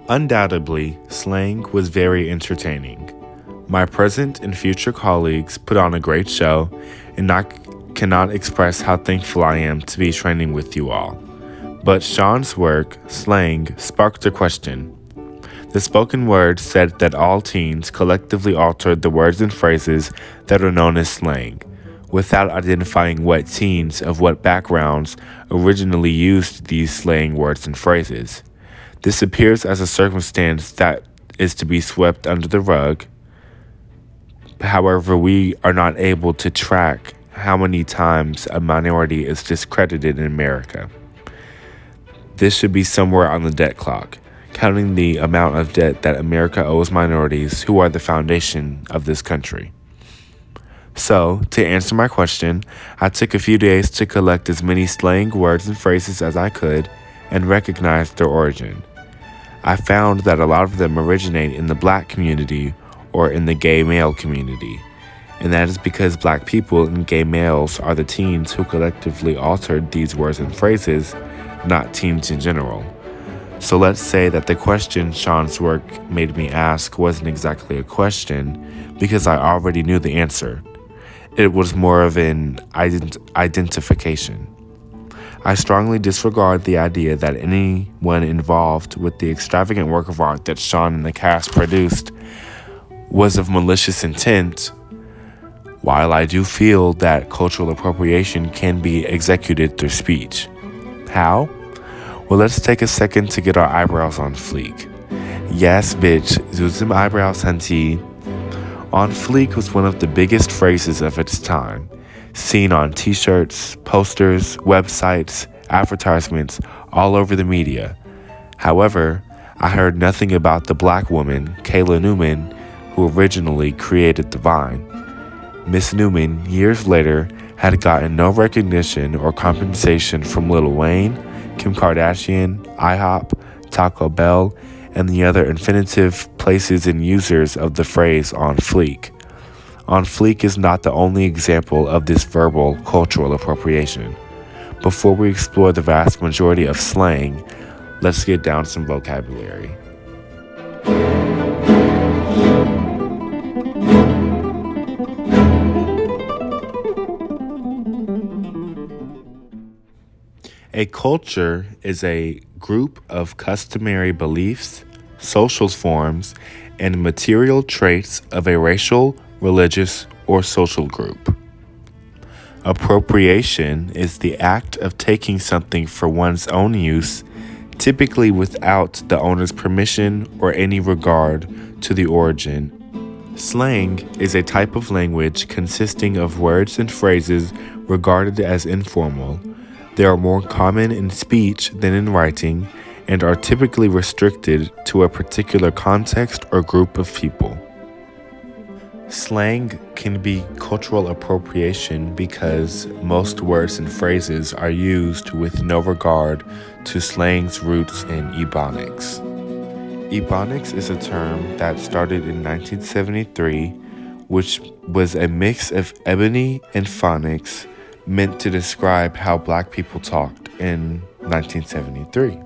Undoubtedly, slang was very entertaining. My present and future colleagues put on a great show, and I cannot express how thankful I am to be training with you all. But Sean's work, Slang, sparked a question. The spoken word said that all teens collectively altered the words and phrases that are known as slang, without identifying what teens of what backgrounds originally used these slang words and phrases. This appears as a circumstance that is to be swept under the rug. However, we are not able to track how many times a minority is discredited in America. This should be somewhere on the debt clock, counting the amount of debt that America owes minorities who are the foundation of this country. So, to answer my question, I took a few days to collect as many slang words and phrases as I could and recognize their origin. I found that a lot of them originate in the black community or in the gay male community, and that is because black people and gay males are the teens who collectively altered these words and phrases, not teens in general. So let's say that the question Sean's work made me ask wasn't exactly a question because I already knew the answer. It was more of an identification. I strongly disregard the idea that anyone involved with the extravagant work of art that Sean and the cast produced was of malicious intent, while I do feel that cultural appropriation can be executed through speech. How? Well, let's take a second to get our eyebrows on fleek. Yes, bitch, zuzim eyebrows hunty. On fleek was one of the biggest phrases of its time, seen on t-shirts, posters, websites, advertisements, all over the media. However, I heard nothing about the black woman, Kayla Newman, who originally created the Vine. Miss Newman, years later, had gotten no recognition or compensation from Lil Wayne, Kim Kardashian, IHOP, Taco Bell, and the other infinitive places and users of the phrase on fleek. On fleek is not the only example of this verbal cultural appropriation. Before we explore the vast majority of slang, let's get down some vocabulary. A culture is a group of customary beliefs, social forms, and material traits of a racial, religious, or social group. Appropriation is the act of taking something for one's own use, typically without the owner's permission or any regard to the origin. Slang is a type of language consisting of words and phrases regarded as informal. They are more common in speech than in writing and are typically restricted to a particular context or group of people. Slang can be cultural appropriation because most words and phrases are used with no regard to slang's roots in Ebonics. Ebonics is a term that started in 1973, which was a mix of ebony and phonics meant to describe how black people talked in 1973.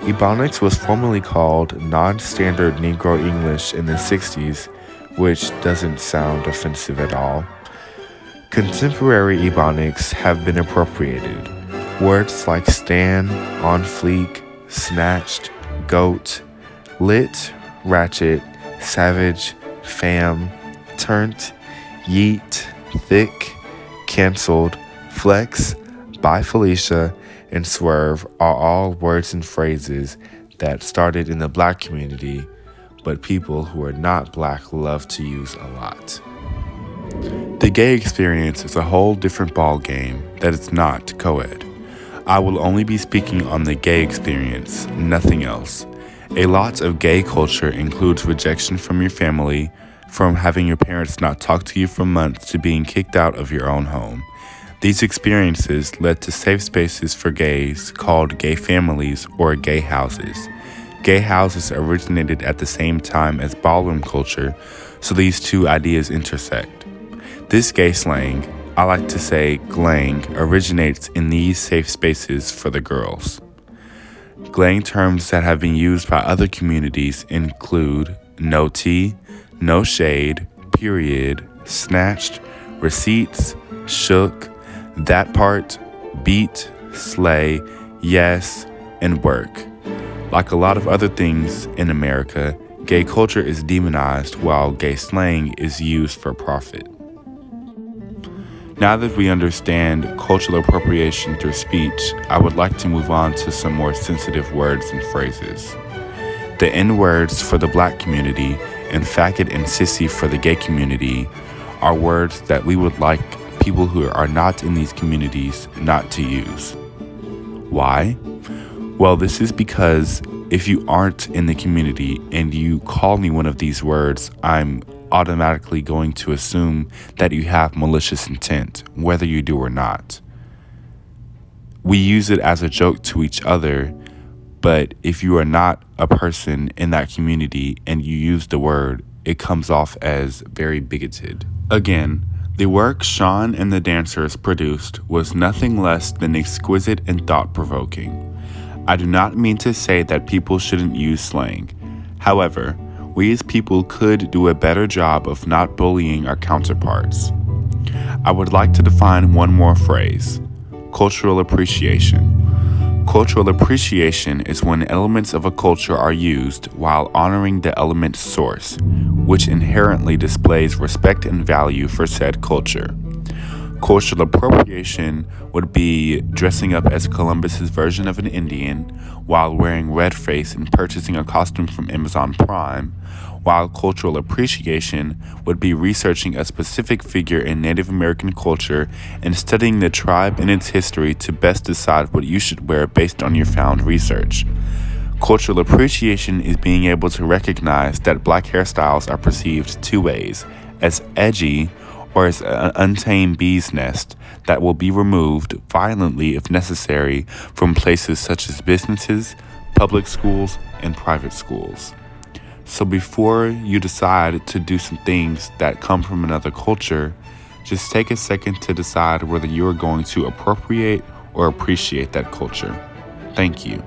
Ebonics was formerly called non-standard Negro English in the 60s, which doesn't sound offensive at all. Contemporary Ebonics have been appropriated. Words like stan, on fleek, snatched, goat, lit, ratchet, savage, fam, turnt, yeet, thick, canceled, flex, by Felicia, and swerve are all words and phrases that started in the black community, but people who are not black love to use a lot. The gay experience is a whole different ball game that is not co-ed. I will only be speaking on the gay experience, nothing else. A lot of gay culture includes rejection from your family, from having your parents not talk to you for months to being kicked out of your own home. These experiences led to safe spaces for gays called gay families or gay houses. Gay houses originated at the same time as ballroom culture, so these two ideas intersect. This gay slang, I like to say Glang, originates in these safe spaces for the girls. Glang terms that have been used by other communities include no tea, no shade, period, snatched, receipts, shook, that part, beat, slay, yes, and work. Like a lot of other things in America, gay culture is demonized while gay slang is used for profit. Now that we understand cultural appropriation through speech, I would like to move on to some more sensitive words and phrases. The N words for the black community and faggot and sissy for the gay community are words that we would like people who are not in these communities not to use. Why? Well, this is because if you aren't in the community and you call me one of these words, I'm automatically going to assume that you have malicious intent, whether you do or not. We use it as a joke to each other, but if you are not a person in that community and you use the word, it comes off as very bigoted. Again, the work Sean and the dancers produced was nothing less than exquisite and thought-provoking. I do not mean to say that people shouldn't use slang. However, we as people could do a better job of not bullying our counterparts. I would like to define one more phrase: cultural appreciation. Cultural appreciation is when elements of a culture are used while honoring the element's source, which inherently displays respect and value for said culture. Cultural appropriation would be dressing up as Columbus's version of an Indian while wearing red face and purchasing a costume from Amazon Prime, while cultural appreciation would be researching a specific figure in Native American culture and studying the tribe and its history to best decide what you should wear based on your found research. Cultural appreciation is being able to recognize that black hairstyles are perceived two ways: as edgy or as an untamed bee's nest that will be removed violently if necessary from places such as businesses, public schools, and private schools. So before you decide to do some things that come from another culture, just take a second to decide whether you are going to appropriate or appreciate that culture. Thank you.